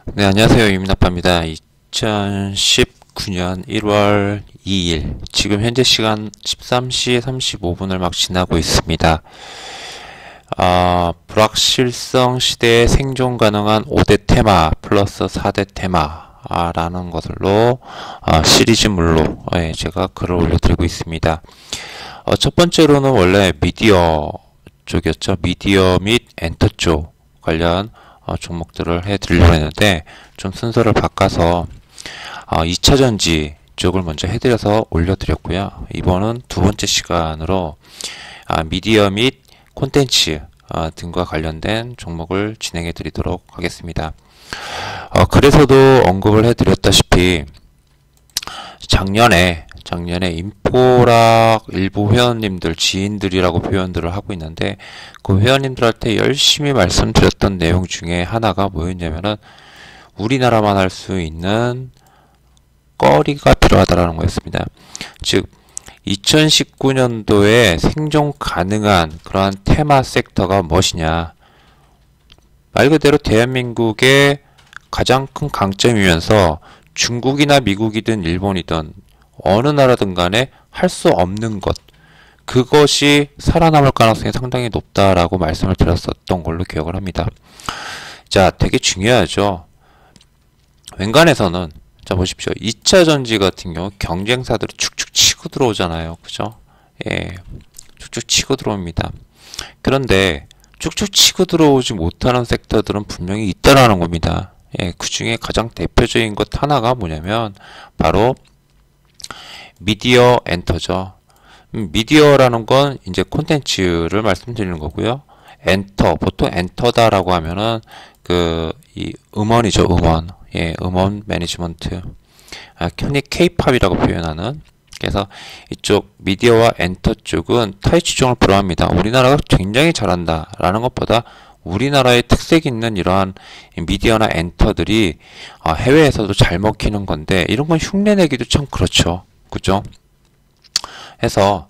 네, 안녕하세요. 유민아빠입니다. 2019년 1월 2일, 지금 현재 시간 13시 35분을 막 지나고 있습니다. 불확실성 시대에 생존 가능한 5대 테마 플러스 4대 테마라는 것들로 시리즈물로 제가 글을 올려드리고 있습니다. 첫 번째로는 원래 미디어 쪽이었죠. 미디어 및 엔터 쪽 관련 종목들을 해드리려고 했는데 좀 순서를 바꿔서 2차전지 쪽을 먼저 해드려서 올려드렸고요. 이번은 두 번째 시간으로 미디어 및 콘텐츠 등과 관련된 종목을 진행해 드리도록 하겠습니다. 그래서도 언급을 해드렸다시피 작년에 인포락 일부 회원님들, 지인들이라고 표현들을 하고 있는데 그 회원님들한테 열심히 말씀드렸던 내용 중에 하나가 뭐였냐면은 우리나라만 할 수 있는 거리가 필요하다라는 거였습니다. 즉 2019년도에 생존 가능한 그러한 테마 섹터가 무엇이냐, 말 그대로 대한민국의 가장 큰 강점이면서 중국이나 미국이든 일본이든 어느 나라든 간에 할 수 없는 것, 그것이 살아남을 가능성이 상당히 높다라고 말씀을 드렸었던 걸로 기억을 합니다. 자, 되게 중요하죠. 웬간에서는 자 보십시오. 2차 전지 같은 경우 경쟁사들이 축축 치고 들어오잖아요. 그죠? 예, 축축 치고 들어옵니다. 그런데 축축 치고 들어오지 못하는 섹터들은 분명히 있다라는 겁니다. 예, 그 중에 가장 대표적인 것 하나가 뭐냐면 바로 미디어 엔터죠. 미디어라는 건 이제 콘텐츠를 말씀드리는 거고요. 엔터, 보통 엔터다라고 하면은 이 음원이죠, 음원. 예, 음원 매니지먼트. 흔히 K-팝이라고 표현하는. 그래서 이쪽 미디어와 엔터 쪽은 타이 추종을 불허합니다. 우리나라가 굉장히 잘한다라는 것보다 우리나라의 특색 있는 이러한 미디어나 엔터들이 해외에서도 잘 먹히는 건데 이런 건 흉내내기도 참 그렇죠. 그죠? 해서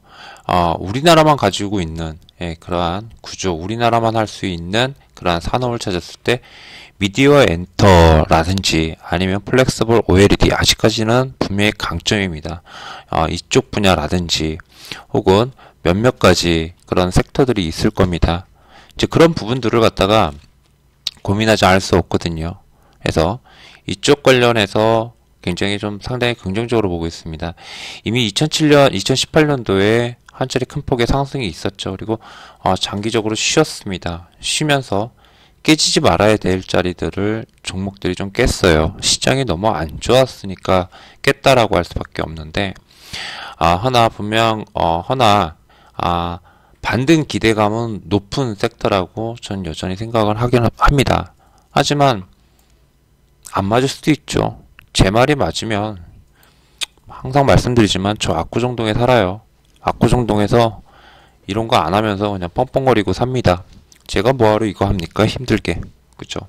우리나라만 가지고 있는 그러한 구조, 우리나라만 할 수 있는 그러한 산업을 찾았을 때 미디어 엔터라든지 아니면 플렉서블 OLED 아직까지는 분명히 강점입니다. 이쪽 분야라든지 혹은 몇몇 가지 그런 섹터들이 있을 겁니다. 이제 그런 부분들을 갖다가 고민하지 않을 수 없거든요. 그래서 이쪽 관련해서 굉장히 좀 상당히 긍정적으로 보고 있습니다. 이미 2018년도에 한 차례 큰 폭의 상승이 있었죠. 그리고 장기적으로 쉬었습니다. 쉬면서 깨지지 말아야 될 자리들을 종목들이 좀 깼어요. 시장이 너무 안 좋았으니까 깼다라고 할 수밖에 없는데 허나 분명 반등 기대감은 높은 섹터라고 전 여전히 생각을 하긴 합니다. 하지만 안 맞을 수도 있죠. 제 말이 맞으면 항상 말씀드리지만 저 압구정동에 살아요. 압구정동에서 이런 거 안 하면서 그냥 뻥뻥거리고 삽니다. 제가 뭐하러 이거 합니까? 힘들게. 그죠?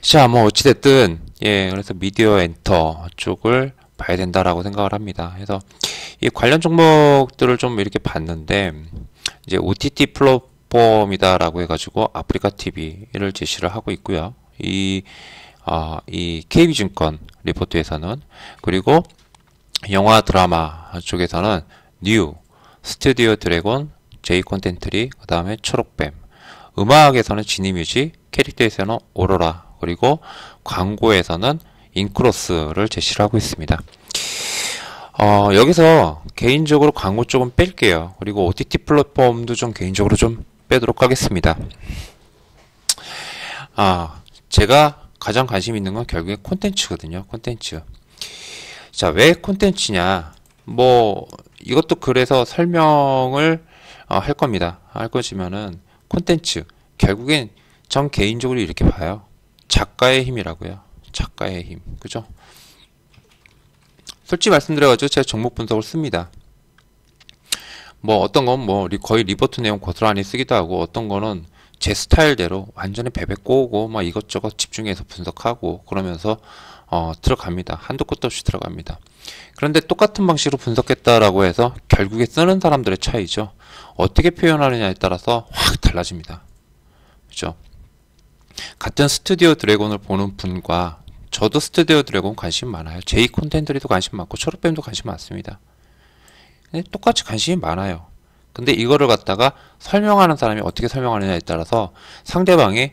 자, 뭐 어찌됐든 그래서 미디어 엔터 쪽을 봐야 된다라고 생각을 합니다. 그래서 이 관련 종목들을 좀 이렇게 봤는데 이제 OTT 플랫폼이다라고 해가지고 아프리카 TV를 제시를 하고 있고요. 이 KB증권 리포트에서는, 그리고 영화 드라마 쪽에서는 뉴, 스튜디오 드래곤, 제이 콘텐트리, 그 다음에 초록뱀, 음악에서는 지니뮤직, 캐릭터에서는 오로라, 그리고 광고에서는 인크로스를 제시를 하고 있습니다. 여기서 개인적으로 광고 쪽은 뺄게요. 그리고 OTT 플랫폼도 좀 개인적으로 좀 빼도록 하겠습니다. 제가 가장 관심 있는 건 결국에 콘텐츠거든요. 콘텐츠. 자, 왜 콘텐츠냐? 뭐 이것도 그래서 설명을 할 겁니다. 할 거지만은 콘텐츠 결국엔 전 개인적으로 이렇게 봐요. 작가의 힘이라고요. 작가의 힘. 그죠? 솔직히 말씀드려가지고 제가 종목 분석을 씁니다. 뭐 어떤 건 뭐 거의 리포트 내용 고스란히 쓰기도 하고, 어떤 거는 제 스타일대로 완전히 베베 꼬고 막 이것저것 집중해서 분석하고 그러면서 들어갑니다. 한도 끝도 없이 들어갑니다. 그런데 똑같은 방식으로 분석했다라고 해서 결국에 쓰는 사람들의 차이죠. 어떻게 표현하느냐에 따라서 확 달라집니다. 그죠? 같은 스튜디오 드래곤을 보는 분과 저도 스튜디오 드래곤 관심 많아요. 제이 콘텐츠리도 관심 많고 초록뱀도 관심 많습니다. 똑같이 관심이 많아요. 근데 이거를 갖다가 설명하는 사람이 어떻게 설명하느냐에 따라서 상대방이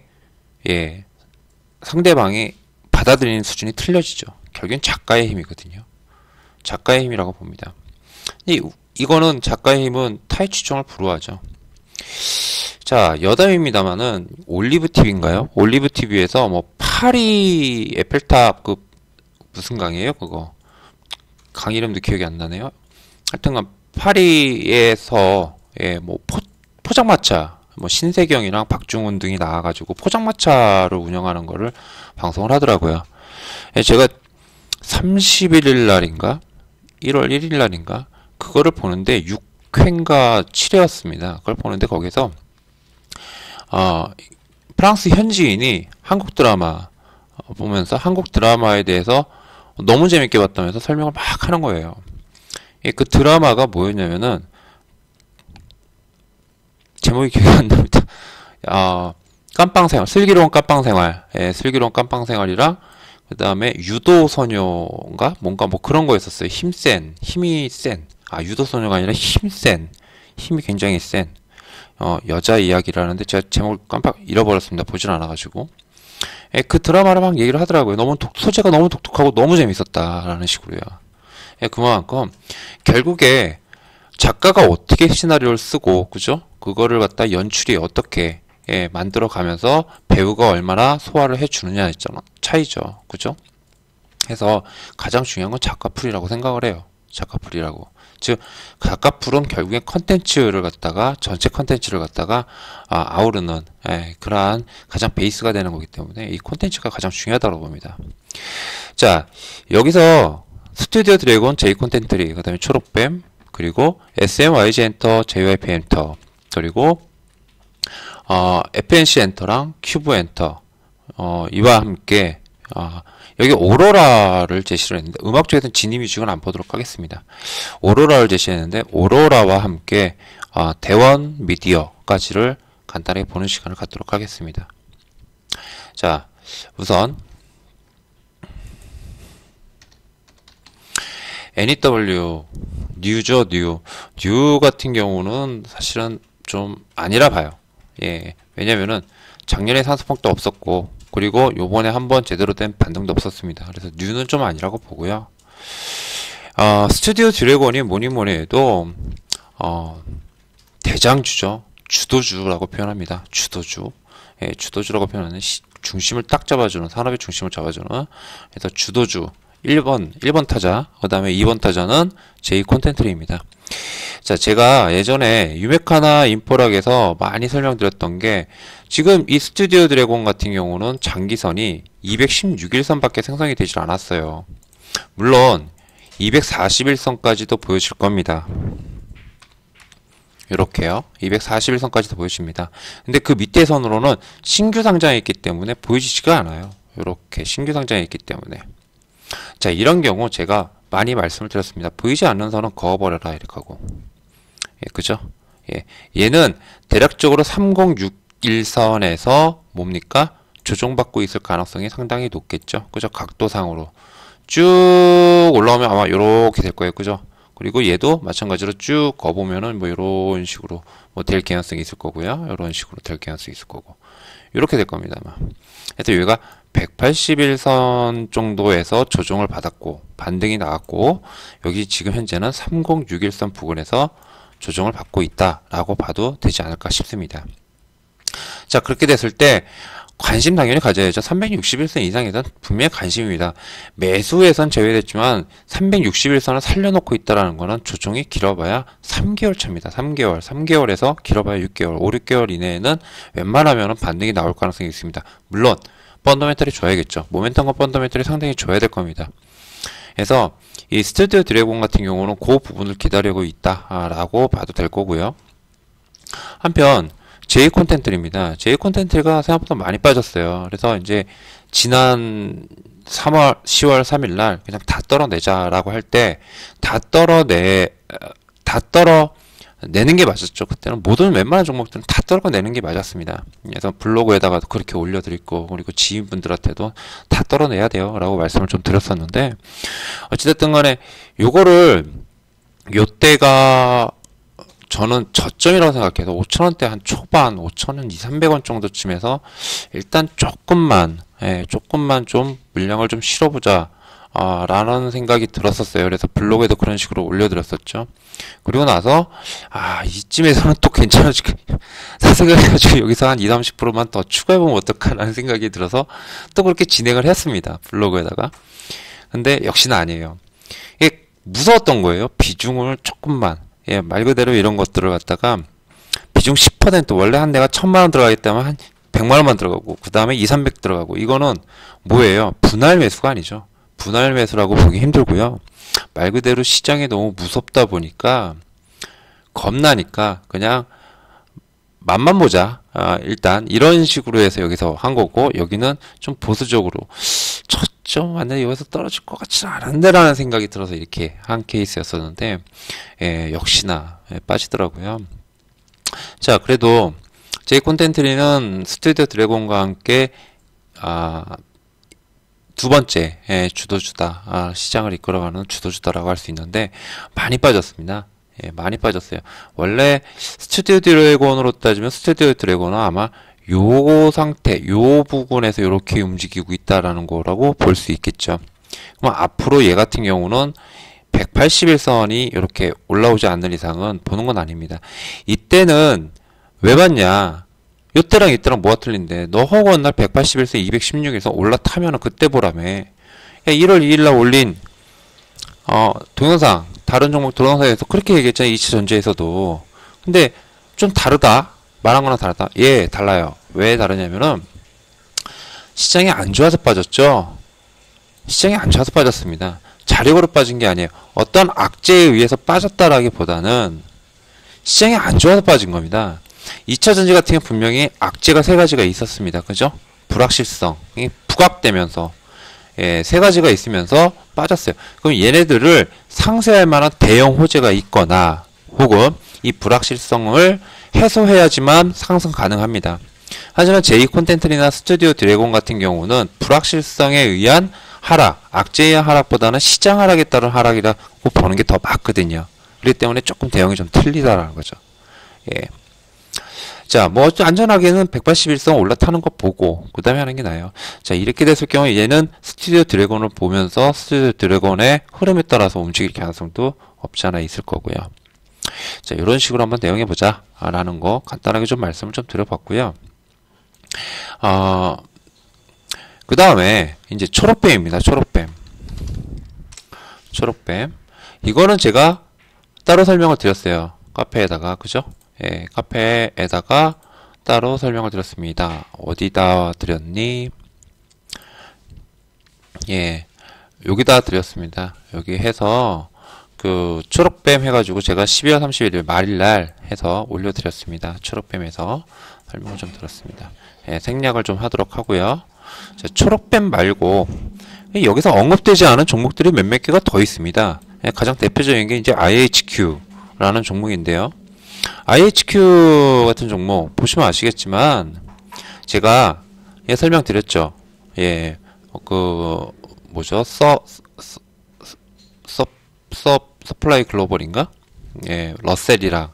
받아들이는 수준이 틀려지죠. 결국엔 작가의 힘이거든요. 작가의 힘이라고 봅니다. 이거는 작가의 힘은 타의 추종을 불허하죠. 자, 여담입니다만은 올리브TV인가요? 올리브TV에서 뭐 파리 에펠탑 그 무슨 강이에요? 그거 강 이름도 기억이 안 나네요. 하여튼간 파리에서 뭐 포장마차 뭐 신세경이랑 박중훈 등이 나와가지고 포장마차를 운영하는 거를 방송을 하더라고요. 제가 31일 날인가 1월 1일 날인가 그거를 보는데 6회인가 7회였습니다. 그걸 보는데 거기서 프랑스 현지인이 한국 드라마 보면서 한국 드라마에 대해서 너무 재밌게 봤다면서 설명을 막 하는 거예요. 그 드라마가 뭐였냐면은 제목이 기억이 안 납니다. 깜빵생활, 슬기로운 깜빵생활, 슬기로운 깜빵생활이랑 그 다음에 유도소녀인가 뭔가 뭐 그런 거였었어요. 힘이 센. 유도소녀가 아니라 힘이 굉장히 센 여자 이야기라는데 제가 제목을 깜빡 잃어버렸습니다. 보질 않아가지고. 그 드라마를 막 얘기를 하더라고요. 소재가 너무 독특하고 너무 재밌었다라는 식으로요. 그만큼 결국에 작가가 어떻게 시나리오를 쓰고 그죠? 그거를 갖다 연출이 어떻게 만들어 가면서 배우가 얼마나 소화를 해 주느냐 있잖아. 차이죠. 그죠? 그래서 가장 중요한 건 작가풀이라고 생각을 해요. 작가풀이라고. 즉 작가풀은 결국엔 컨텐츠를 갖다가 전체 컨텐츠를 갖다가 아우르는 그러한 가장 베이스가 되는 거기 때문에 이 컨텐츠가 가장 중요하다고 봅니다. 자, 여기서 스튜디오 드래곤, 제이 콘텐츠리, 그 다음에 초록뱀, 그리고 SMYG 엔터, JYP 엔터, 그리고 FNC 엔터랑 큐브 엔터 이와 함께 여기 오로라를 제시를 했는데 음악 쪽에서는 지니뮤직은 안 보도록 하겠습니다. 오로라를 제시했는데 오로라와 함께 대원 미디어까지를 간단하게 보는 시간을 갖도록 하겠습니다. 자, 우선 NEW 뉴죠. 뉴 같은 경우는 사실은 좀 아니라 봐요. 왜냐면은 작년에 산소펑도 없었고 그리고 요번에 한번 제대로 된 반등도 없었습니다. 그래서 뉴는 좀 아니라고 보고요. 스튜디오 드래곤이 뭐니 해도 대장주죠. 주도주라고 표현합니다. 주도주. 주도주라고 표현하는 중심을 딱 잡아주는, 산업의 중심을 잡아주는. 그래서 주도주 1번 타자, 그 다음에 2번 타자는 제이 콘텐츠리입니다. 자, 제가 예전에 유메카나 인포락에서 많이 설명드렸던 게 지금 이 스튜디오 드래곤 같은 경우는 장기선이 216일선밖에 생성이 되질 않았어요. 물론 241선까지도 보여질 겁니다. 이렇게요. 241선까지도 보여집니다. 근데 그 밑에 선으로는 신규 상장이 있기 때문에 보여지지가 않아요. 이렇게 신규 상장이 있기 때문에. 자, 이런 경우 제가 많이 말씀을 드렸습니다. 보이지 않는 선은 그어버려라 이렇게 하고. 그죠? 얘는 대략적으로 3061선에서 뭡니까? 조정받고 있을 가능성이 상당히 높겠죠. 그죠? 각도상으로 쭉 올라오면 아마 이렇게 될 거예요. 그죠? 그리고 얘도 마찬가지로 쭉 거보면은 뭐 이런 식으로 뭐 될 개연성이 있을 거고요. 이런 식으로 될 개연성이 있을 거고. 이렇게 될 겁니다. 아마. 그래서 여기가 181선 정도에서 조정을 받았고 반등이 나왔고 여기 지금 현재는 3061선 부근에서 조정을 받고 있다라고 봐도 되지 않을까 싶습니다. 자, 그렇게 됐을 때 관심 당연히 가져야죠. 361선 이상에선 분명히 관심입니다. 매수에선 제외됐지만 361선을 살려놓고 있다라는 거는 조정이 길어봐야 3개월 차입니다. 3개월에서 길어봐야 6개월, 5, 6개월 이내에는 웬만하면 반등이 나올 가능성이 있습니다. 물론 펀더멘털이 줘야겠죠. 모멘텀과 펀더멘털이 상당히 줘야 될 겁니다. 그래서 이 스튜디오 드래곤 같은 경우는 그 부분을 기다리고 있다라고 봐도 될 거고요. 한편 제이 콘텐츠입니다. 제이 콘텐츠가 생각보다 많이 빠졌어요. 그래서 이제 지난 10월 3일 날 그냥 다 떨어내자라고 할 때 다 내는 게 맞았죠. 그때는 모든 웬만한 종목들은 다 떨어내는 게 맞았습니다. 그래서 블로그에다가도 그렇게 올려드리고, 그리고 지인분들한테도 다 떨어내야 돼요 라고 말씀을 좀 드렸었는데, 어찌됐든 간에 요거를 요때가 저는 저점이라고 생각해서 5,000원대 한 초반 5,000원 2,300원 정도쯤에서 일단 조금만 좀 물량을 좀 실어보자 라는 생각이 들었었어요. 그래서 블로그에도 그런 식으로 올려드렸었죠. 그리고 나서 이쯤에서는 또 괜찮아지고 생각해가지고 여기서 한 20-30%만 더 추가해보면 어떡하라는 생각이 들어서 또 그렇게 진행을 했습니다. 블로그에다가. 근데 역시나 아니에요. 이게 무서웠던 거예요. 비중을 조금만, 말 그대로 이런 것들을 갖다가 비중 10%, 원래 한 내가 1,000만원 들어가겠다면 한 100만원만 들어가고, 그 다음에 200, 300 들어가고, 이거는 뭐예요? 분할 매수가 아니죠. 분할 매수라고 보기 힘들고요. 말 그대로 시장이 너무 무섭다 보니까 겁나니까 그냥 맛만 보자. 일단 이런 식으로 해서 여기서 한 거고, 여기는 좀 보수적으로 쳤죠. 완전히 여기서 떨어질 것 같지는 않은데 라는 생각이 들어서 이렇게 한 케이스였었는데, 역시나 빠지더라고요. 자, 그래도 제 콘텐츠리는 스튜디오 드래곤과 함께 두 번째 주도주다, 시장을 이끌어가는 주도주다라고 할 수 있는데 많이 빠졌습니다. 많이 빠졌어요. 원래 스튜디오 드래곤으로 따지면 스튜디오 드래곤은 아마 요 상태, 요 부분에서 이렇게 움직이고 있다라는 거라고 볼 수 있겠죠. 그럼 앞으로 얘 같은 경우는 181선이 이렇게 올라오지 않는 이상은 보는 건 아닙니다. 이때는 왜 봤냐? 요때랑 이때랑 뭐가 틀린데, 너 허구한 날 181선 216에서 올라타면은 그때 보라며. 1월 2일날 올린 동영상, 다른 종목 동영상에서 그렇게 얘기했잖아요. 2차 전지에서도. 근데 좀 다르다, 말한 거랑 다르다. 달라요. 왜 다르냐면은 시장이 안 좋아서 빠졌죠. 시장이 안 좋아서 빠졌습니다. 자력으로 빠진 게 아니에요. 어떤 악재에 의해서 빠졌다라기보다는 시장이 안 좋아서 빠진 겁니다. 2차 전지 같은 경우 분명히 악재가 세 가지가 있었습니다. 그죠? 불확실성이 부각되면서 세 가지가 있으면서 빠졌어요. 그럼 얘네들을 상쇄할 만한 대형 호재가 있거나 혹은 이 불확실성을 해소해야지만 상승 가능합니다. 하지만 제2콘텐츠나 스튜디오 드래곤 같은 경우는 불확실성에 의한 하락, 악재에 의한 하락보다는 시장 하락에 따른 하락이라고 보는 게 더 맞거든요. 그렇기 때문에 조금 대응이 좀 틀리다라는 거죠. 자, 뭐 안전하게는 181선 올라타는 거 보고 그 다음에 하는 게 나아요. 자, 이렇게 됐을 경우에 얘는 스튜디오 드래곤을 보면서 스튜디오 드래곤의 흐름에 따라서 움직일 가능성도 없지 않아 있을 거고요. 자, 이런 식으로 한번 대응해 보자 라는 거 간단하게 좀 말씀을 좀 드려봤고요. 그 다음에 이제 초록뱀입니다. 초록뱀. 이거는 제가 따로 설명을 드렸어요. 카페에다가, 그죠? 카페에다가 따로 설명을 드렸습니다. 어디다 드렸니? 여기다 드렸습니다. 여기 해서 그 초록뱀 해가지고 제가 12월 31일 말일날 해서 올려드렸습니다. 초록뱀에서 설명을 좀 드렸습니다. 생략을 좀 하도록 하고요. 자, 초록뱀 말고 여기서 언급되지 않은 종목들이 몇몇 개가 더 있습니다. 가장 대표적인 게 이제 IHQ라는 종목인데요. IHQ 같은 종목 보시면 아시겠지만 제가 설명드렸죠. 뭐죠? 서플라이 글로벌인가? 러셀이랑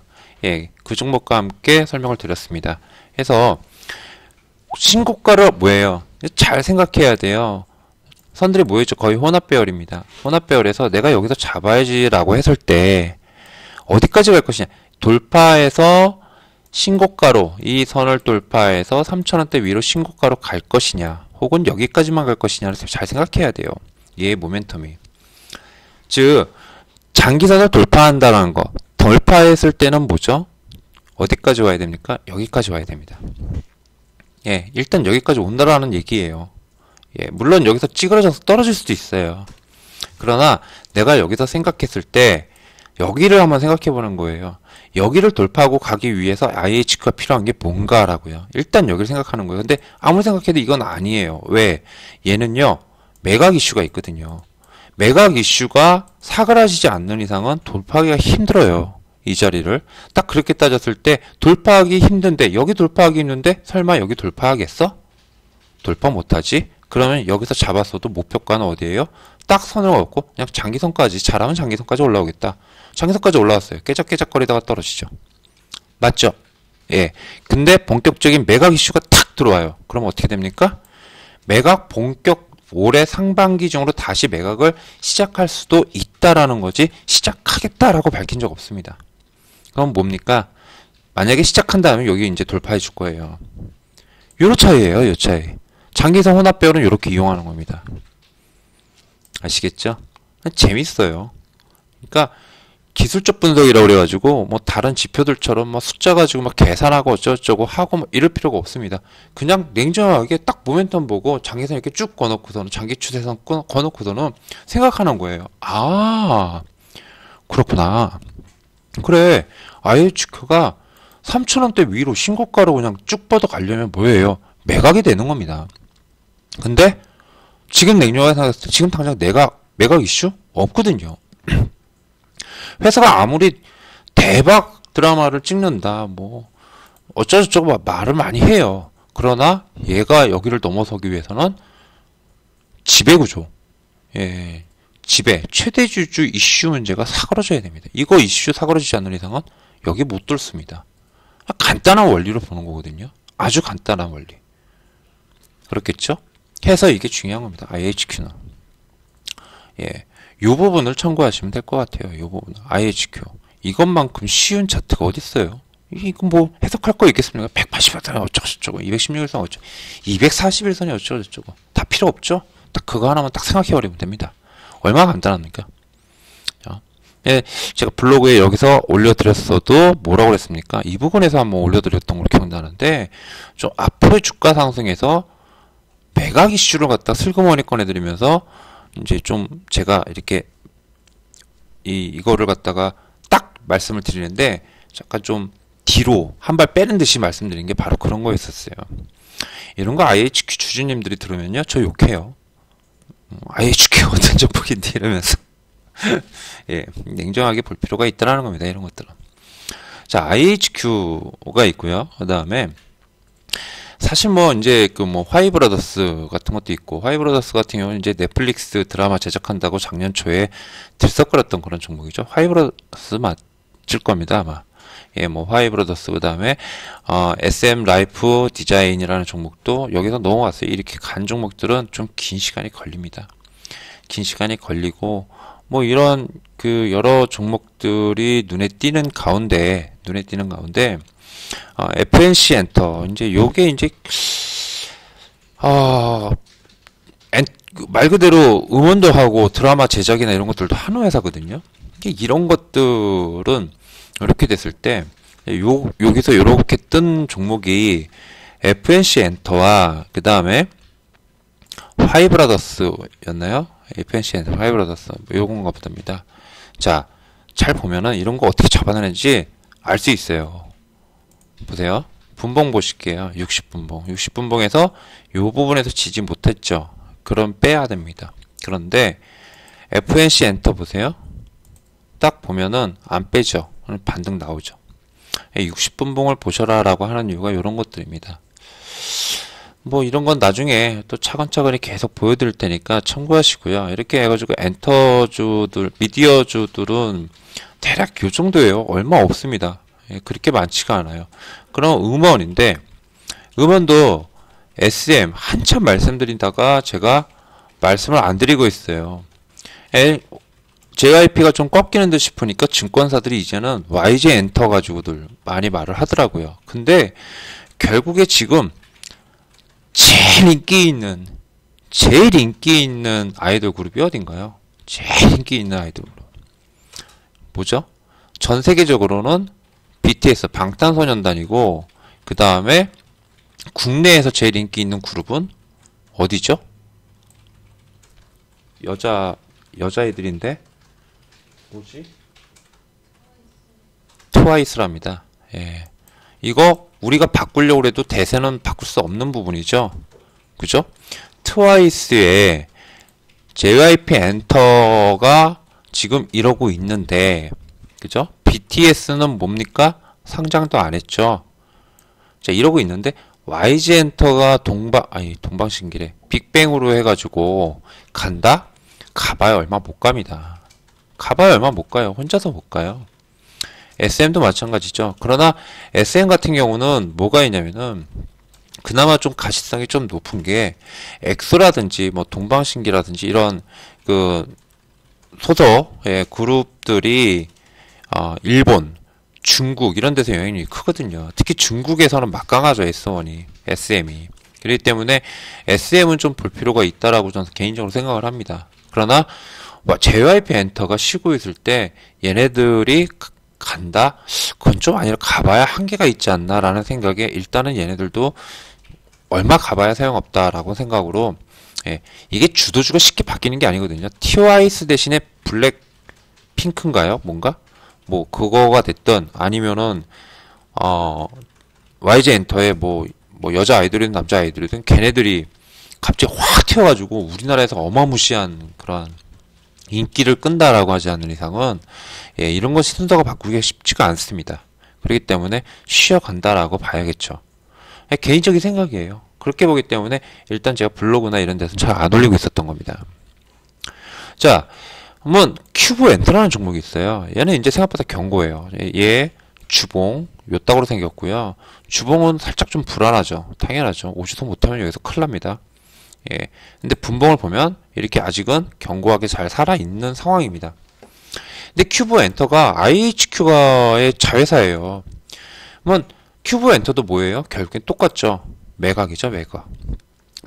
그 종목과 함께 설명을 드렸습니다. 해서 신고가를 뭐예요? 잘 생각해야 돼요. 선들이 뭐였죠? 거의 혼합배열입니다. 혼합배열에서 내가 여기서 잡아야지라고 했을 때 어디까지 갈 것이냐? 돌파해서 신고가로 이 선을 돌파해서 3,000원대 위로 신고가로 갈 것이냐, 혹은 여기까지만 갈 것이냐를 잘 생각해야 돼요. 얘의 모멘텀이. 즉 장기선을 돌파한다는 거. 돌파했을 때는 뭐죠? 어디까지 와야 됩니까? 여기까지 와야 됩니다. 일단 여기까지 온다라는 얘기예요. 물론 여기서 찌그러져서 떨어질 수도 있어요. 그러나 내가 여기서 생각했을 때 여기를 한번 생각해 보는 거예요. 여기를 돌파하고 가기 위해서 IHQ가 필요한 게 뭔가라고요. 일단 여기를 생각하는 거예요. 근데 아무리 생각해도 이건 아니에요. 왜? 얘는요, 매각 이슈가 있거든요. 매각 이슈가 사그라지지 않는 이상은 돌파하기가 힘들어요. 이 자리를. 딱 그렇게 따졌을 때 돌파하기 힘든데, 여기 돌파하기 힘든데 설마 여기 돌파하겠어? 돌파 못하지? 그러면 여기서 잡았어도 목표가는 어디예요? 딱 선을 걷고 그냥 장기선까지, 잘하면 장기선까지 올라오겠다. 장기선까지 올라왔어요. 깨작깨작거리다가 떨어지죠. 맞죠? 예. 근데 본격적인 매각 이슈가 탁 들어와요. 그럼 어떻게 됩니까? 매각 본격 올해 상반기 중으로 다시 매각을 시작할 수도 있다라는 거지, 시작하겠다라고 밝힌 적 없습니다. 그럼 뭡니까? 만약에 시작한다면 여기 이제 돌파해 줄 거예요. 요 차이예요, 요 차이. 장기선 혼합배열은 이렇게 이용하는 겁니다. 아시겠죠? 재밌어요. 그러니까 기술적 분석이라고 그래가지고 뭐 다른 지표들처럼 뭐 숫자 가지고 막 계산하고 어쩌고저쩌고 하고 뭐 이럴 필요가 없습니다. 그냥 냉정하게 딱 모멘텀 보고 장기선 이렇게 쭉 꺼놓고서는, 장기 추세선 꺼놓고서는 생각하는 거예요. 아, 그렇구나. 그래, IHQ가 3,000원대 위로 신고가로 그냥 쭉 뻗어 가려면 뭐예요? 매각이 되는 겁니다. 근데 지금 냉정하게 생각했을 때 지금 당장 매각 이슈 없거든요. 회사가 아무리 대박 드라마를 찍는다, 뭐 어쩌고저쩌고 말을 많이 해요. 그러나 얘가 여기를 넘어서기 위해서는 지배구조, 예, 지배, 최대주주 이슈 문제가 사그러져야 됩니다. 이거 이슈 사그러지지 않는 이상은 여기 못 뚫습니다. 간단한 원리로 보는 거거든요. 아주 간단한 원리. 그렇겠죠? 해서 이게 중요한 겁니다. IHQ는. 예. 요 부분을 참고하시면 될 것 같아요. 요 부분. IHQ. 이것만큼 쉬운 차트가 어디 있어요? 이거 뭐 해석할 거 있겠습니까? 180일선이 어쩌고저쩌고, 216일선 어쩌고, 241선이 어쩌고저쩌고. 다 필요 없죠? 딱 그거 하나만 딱 생각해버리면 됩니다. 얼마나 간단합니까? 자, 예, 제가 블로그에 여기서 올려드렸어도 뭐라고 그랬습니까? 이 부분에서 한번 올려드렸던 걸로 기억나는데, 좀 앞으로의 주가 상승에서 매각 이슈를 갖다 슬그머니 꺼내드리면서 이제 좀 제가 이렇게 이거를 갖다가 딱 말씀을 드리는데 잠깐 좀 뒤로 한 발 빼는 듯이 말씀드린 게 바로 그런 거였었어요. 이런 거 IHQ 주주님들이 들으면요, 저 욕해요. IHQ 어떤 전폭인데 이러면서 예, 냉정하게 볼 필요가 있다라는 겁니다. 이런 것들은. 자, IHQ가 있고요. 그 다음에 사실 뭐 이제 그 뭐 화이브라더스 같은 것도 있고, 화이브라더스 같은 경우는 이제 넷플릭스 드라마 제작한다고 작년 초에 들썩거렸던 그런 종목이죠. 화이브라더스 맞을 겁니다, 아마. 예, 뭐 화이브라더스, 그 다음에 SM 라이프 디자인이라는 종목도 여기서 넘어갔어요. 이렇게 간 종목들은 좀 긴 시간이 걸립니다. 긴 시간이 걸리고 뭐 이런 그 여러 종목들이 눈에 띄는 가운데 FNC 엔터, 이제 요게 이제 말 그대로 음원도 하고 드라마 제작이나 이런 것들도 하는 회사거든요. 이런 것들은 이렇게 됐을 때 여기서 이렇게 뜬 종목이 FNC 엔터와 그 다음에 화이브라더스였나요? FNC 엔터, 화이브라더스, 요건가 보답니다. 자, 잘 보면은 이런 거 어떻게 잡아내는지 알 수 있어요. 보세요. 분봉 보실게요. 60분봉. 60분봉에서 요 부분에서 지지 못했죠. 그럼 빼야 됩니다. 그런데 FNC 엔터 보세요. 딱 보면은 안 빼죠. 반등 나오죠. 60분봉을 보셔라 라고 하는 이유가 이런 것들입니다. 뭐 이런 건 나중에 또 차근차근히 계속 보여드릴 테니까 참고하시고요. 이렇게 해가지고 엔터주들, 미디어주들은 대략 요 정도예요. 얼마 없습니다. 그렇게 많지가 않아요. 그럼 음원인데, 음원도 SM 한참 말씀드리다가 제가 말씀을 안 드리고 있어요. JYP가 좀 꺾이는 듯 싶으니까 증권사들이 이제는 YJ 엔터 가지고들 많이 말을 하더라고요. 근데 결국에 지금 제일 인기 있는 아이돌 그룹이 어딘가요? 제일 인기 있는 아이돌 그룹 뭐죠? 전 세계적으로는 BTS, 방탄소년단이고, 그 다음에 국내에서 제일 인기 있는 그룹은 어디죠? 여자애들인데 뭐지? 트와이스랍니다. 예. 이거 우리가 바꾸려고 해도 대세는 바꿀 수 없는 부분이죠. 그죠? 트와이스의 JYP 엔터가 지금 이러고 있는데, 그죠? BTS는 뭡니까? 상장도 안 했죠. 자, 이러고 있는데 YG엔터가 동방신기래. 빅뱅으로 해가지고 간다? 가봐야 얼마 못 갑니다. 가봐야 얼마 못 가요. 혼자서 못 가요. SM도 마찬가지죠. 그러나 SM 같은 경우는 뭐가 있냐면은 그나마 좀 가시성이 좀 높은 게 엑소라든지 뭐 동방신기라든지 이런 그 소속의 그룹들이 일본, 중국 이런 데서 영향력이 크거든요. 특히 중국에서는 막강하죠. S1이, SM이. 그렇기 때문에 SM은 좀 볼 필요가 있다라고 저는 개인적으로 생각을 합니다. 그러나 JYP 엔터가 쉬고 있을 때 얘네들이 간다? 그건 좀 아니라 가봐야 한계가 있지 않나라는 생각에 일단은 얘네들도 얼마 가봐야 소용없다라고 생각으로 이게 주도주가 쉽게 바뀌는 게 아니거든요. 트와이스 대신에 블랙핑크인가요? 뭔가? 뭐 그거가 됐던 아니면은 YG 엔터의 뭐 여자 아이돌이든 남자 아이돌이든 걔네들이 갑자기 확 튀어가지고 우리나라에서 어마무시한 그런 인기를 끈다라고 하지 않는 이상은 이런 것이 순서가 바꾸기가 쉽지가 않습니다. 그렇기 때문에 쉬어간다라고 봐야겠죠. 개인적인 생각이에요. 그렇게 보기 때문에 일단 제가 블로그나 이런 데서 잘 안 올리고 있었던 겁니다. 자, 한번 큐브 엔터라는 종목이 있어요. 얘는 이제 생각보다 견고해요. 얘 주봉 요따구로 생겼고요. 주봉은 살짝 좀 불안하죠. 당연하죠. 오지도 못하면 여기서 큰일 납니다. 근데 분봉을 보면 이렇게 아직은 견고하게 잘 살아있는 상황입니다. 근데 큐브 엔터가 IHQ가의 자회사예요. 그러면 큐브 엔터도 뭐예요? 결국엔 똑같죠. 매각이죠,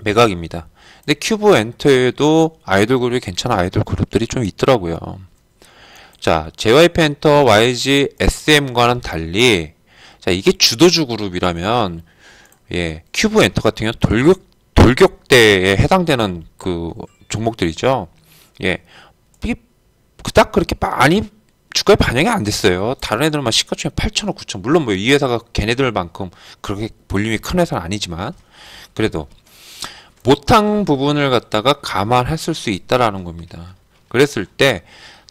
매각입니다. 근데 큐브 엔터에도 아이돌 그룹이 괜찮은 아이돌 그룹들이 좀 있더라고요. 자, JYP 엔터, YG, SM과는 달리, 자, 이게 주도주 그룹이라면, 큐브 엔터 같은 경우는 돌격대에 해당되는 그 종목들이죠. 이게 그닥 그렇게 많이 주가에 반영이 안 됐어요. 다른 애들만 시가총액 8천억, 9천. 물론 뭐 이 회사가 걔네들만큼 그렇게 볼륨이 큰 회사는 아니지만, 그래도 못한 부분을 갖다가 감안했을 수 있다라는 겁니다. 그랬을 때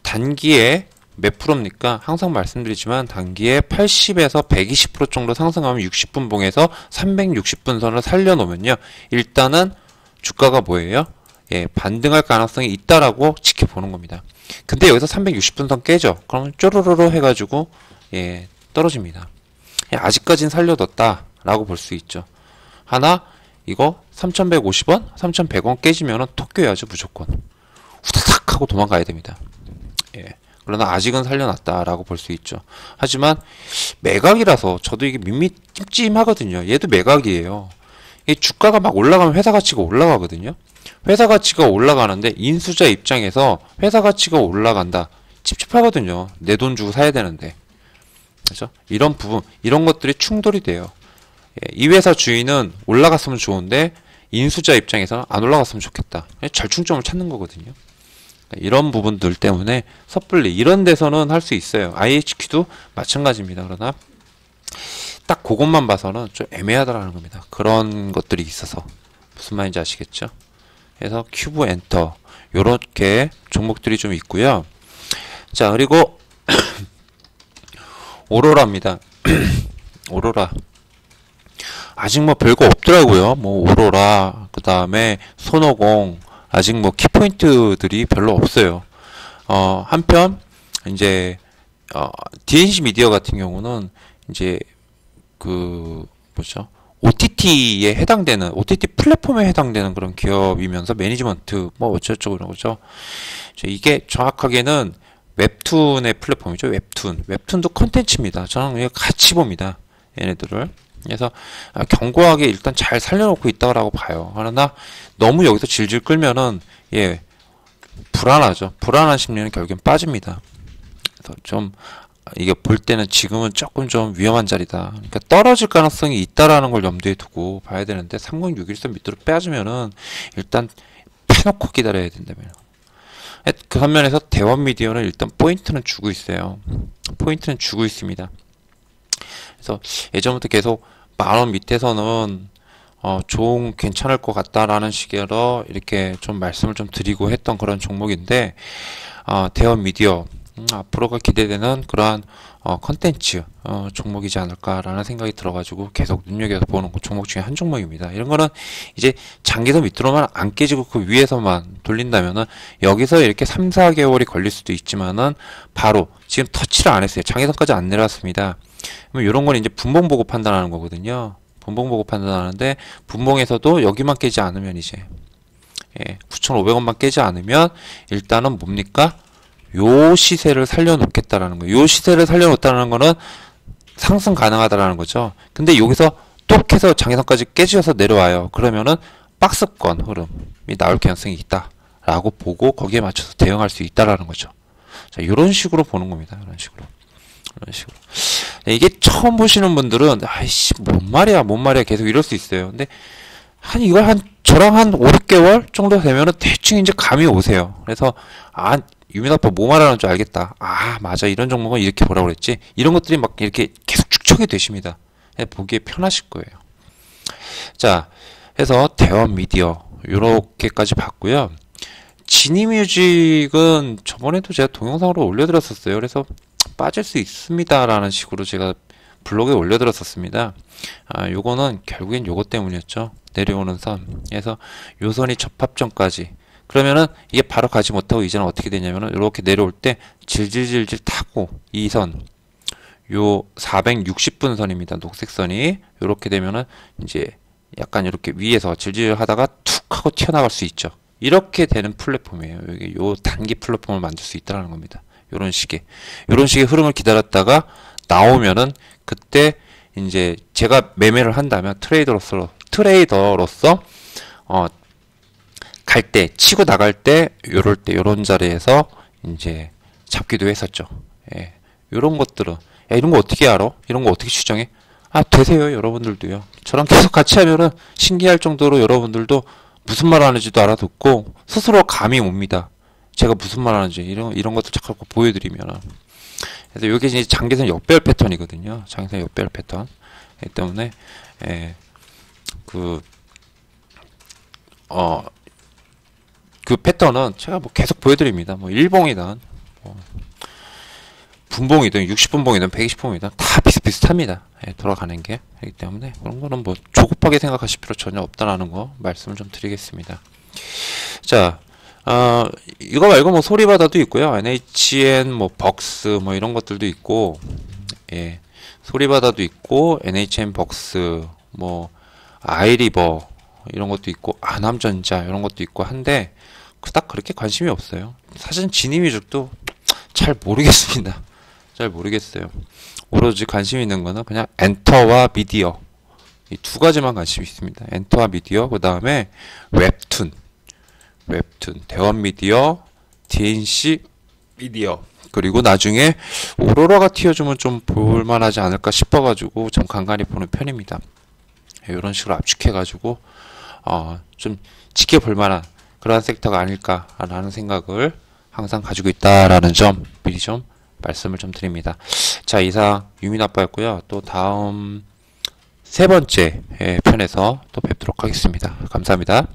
단기에 몇 프로입니까? 항상 말씀드리지만 단기에 80에서 120% 정도 상승하면 60분봉에서 360분선을 살려놓으면요. 일단은 주가가 뭐예요? 반등할 가능성이 있다라고 지켜보는 겁니다. 근데 여기서 360분선 깨져. 그러면 쪼로로로 해가지고 떨어집니다. 아직까지는 살려뒀다라고 볼 수 있죠. 하나 이거 3,150원, 3,100원 깨지면은 톡껴야죠 무조건. 후다닥 하고 도망가야 됩니다. 그러나 아직은 살려놨다라고 볼 수 있죠. 하지만 매각이라서 저도 이게 찜찜하거든요. 얘도 매각이에요. 이 주가가 막 올라가면 회사 가치가 올라가거든요. 회사 가치가 올라가는데 인수자 입장에서 회사 가치가 올라간다. 찝찝하거든요. 내 돈 주고 사야 되는데. 그렇죠? 이런 부분, 이런 것들이 충돌이 돼요. 이 회사 주인은 올라갔으면 좋은데 인수자 입장에서는 안 올라갔으면 좋겠다. 절충점을 찾는 거거든요. 이런 부분들 때문에 섣불리 이런 데서는 할 수 있어요. IHQ도 마찬가지입니다. 그러나 딱 그것만 봐서는 좀 애매하다라는 겁니다. 그런 것들이 있어서 무슨 말인지 아시겠죠? 그래서 큐브 엔터 요렇게 종목들이 좀 있고요. 자, 그리고 오로라입니다. 오로라 아직 뭐 별거 없더라고요. 뭐 오로라 그 다음에 손오공 아직 뭐 키포인트들이 별로 없어요. 한편 이제 DNC 미디어 같은 경우는 이제 그 뭐죠? OTT에 해당되는 OTT 플랫폼에 해당되는 그런 기업이면서 매니지먼트 뭐 어쩌고저쩌고 이런 거죠. 이게 정확하게는 웹툰의 플랫폼이죠. 웹툰도 컨텐츠입니다. 저는 그냥 같이 봅니다. 얘네들을. 그래서 견고하게 일단 잘 살려놓고 있다고 봐요. 그러나 너무 여기서 질질 끌면은 불안하죠. 불안한 심리는 결국엔 빠집니다. 그래서 좀 이게 볼 때는 지금은 조금 좀 위험한 자리다. 그러니까 떨어질 가능성이 있다라는 걸 염두에 두고 봐야 되는데 3061선 밑으로 빼주면은 일단 패놓고 기다려야 된다면. 그 반면에서 대원 미디어는 일단 포인트는 주고 있어요. 포인트는 주고 있습니다. 그래서 예전부터 계속 10,000원 밑에서는 좀 괜찮을 것 같다라는 식으로 이렇게 좀 말씀을 좀 드리고 했던 그런 종목인데 대원 미디어 앞으로가 기대되는 그러한 컨텐츠 종목이지 않을까라는 생각이 들어가지고 계속 눈여겨서 보는 종목 중에 한 종목입니다. 이런 거는 이제 장기선 밑으로만 안 깨지고 그 위에서만 돌린다면은 여기서 이렇게 3, 4개월이 걸릴 수도 있지만은 바로 지금 터치를 안 했어요. 장기선까지 안 내려왔습니다. 그럼 이런 건 이제 분봉 보고 판단하는 거거든요. 분봉 보고 판단하는데 분봉에서도 여기만 깨지 않으면 이제 9,500원만 깨지 않으면 일단은 뭡니까? 요 시세를 살려놓겠다라는 거예요. 요 시세를 살려놓겠다는 거는 상승 가능하다라는 거죠. 근데 여기서 또 해서 장애선까지 깨지셔서 내려와요. 그러면은 박스권 흐름이 나올 가능성이 있다라고 보고 거기에 맞춰서 대응할 수 있다라는 거죠. 자, 이런 식으로 보는 겁니다. 이런 식으로. 이게 처음 보시는 분들은 아이씨 뭔 말이야 계속 이럴 수 있어요. 근데 저랑 한 5, 6개월 정도 되면은 대충 이제 감이 오세요. 그래서 유민 아빠 뭐 말하는 줄 알겠다. 맞아. 이런 종목은 이렇게 보라고 그랬지. 이런 것들이 막 이렇게 계속 축적이 되십니다. 보기에 편하실 거예요. 자, 해서 대원 미디어 요렇게까지 봤고요. 지니뮤직은 저번에도 제가 동영상으로 올려드렸었어요. 그래서 빠질 수 있습니다라는 식으로 제가 블로그에 올려드렸었습니다. 요거는 결국엔 요거 때문이었죠. 내려오는 선. 그래서 요 선이 접합점까지. 그러면은 이게 바로 가지 못하고 이제는 어떻게 되냐면은 이렇게 내려올 때 질질질질 타고 이 선, 요 460분 선입니다. 녹색 선이 이렇게 되면은 이제 약간 이렇게 위에서 질질 하다가 툭 하고 튀어나갈 수 있죠. 이렇게 되는 플랫폼이에요. 여기 요 단기 플랫폼을 만들 수 있다는 겁니다. 요런 식의 흐름을 기다렸다가 나오면은 그때 이제 제가 매매를 한다면 트레이더로서 갈 때, 치고 나갈 때, 요런 자리에서 이제 잡기도 했었죠. 요런 것들은, 이런 거 어떻게 알아? 이런 거 어떻게 추정해? 되세요, 여러분들도요. 저랑 계속 같이 하면은 신기할 정도로 여러분들도 무슨 말 하는지도 알아듣고, 스스로 감이 옵니다. 제가 무슨 말 하는지, 이런 것들 자꾸 보여드리면. 그래서 요게 이제 장기선 역배열 패턴이거든요. 장기선 역배열 패턴. 때문에, 그 패턴은 제가 뭐 계속 보여드립니다. 뭐 1봉이든 분봉이든 60분봉이든 120분봉이든 다 비슷비슷합니다. 돌아가는 게. 그렇기 때문에 그런 거는 뭐 조급하게 생각하실 필요 전혀 없다라는 거 말씀을 좀 드리겠습니다. 자, 이거 말고 뭐 소리바다도 있고요. NHN 뭐 벅스 뭐 이런 것들도 있고, 소리바다도 있고 NHN 벅스 뭐 아이리버 이런 것도 있고 아남전자 이런 것도 있고 한데 그닥 그렇게 관심이 없어요. 사실 지니뮤직도 잘 모르겠습니다. 잘 모르겠어요. 오로지 관심 있는 거는 그냥 엔터와 미디어 이 두 가지만 관심이 있습니다. 엔터와 미디어, 그 다음에 웹툰, 대원 미디어, DNC 미디어, 그리고 나중에 오로라가 튀어주면 좀 볼만하지 않을까 싶어가지고 좀 간간히 보는 편입니다. 이런 식으로 압축해가지고 좀 지켜볼 만한 그러한 섹터가 아닐까라는 생각을 항상 가지고 있다라는 점 미리 좀 말씀을 좀 드립니다. 자, 이상 유민 아빠였고요. 또 다음 세 번째 편에서 또 뵙도록 하겠습니다. 감사합니다.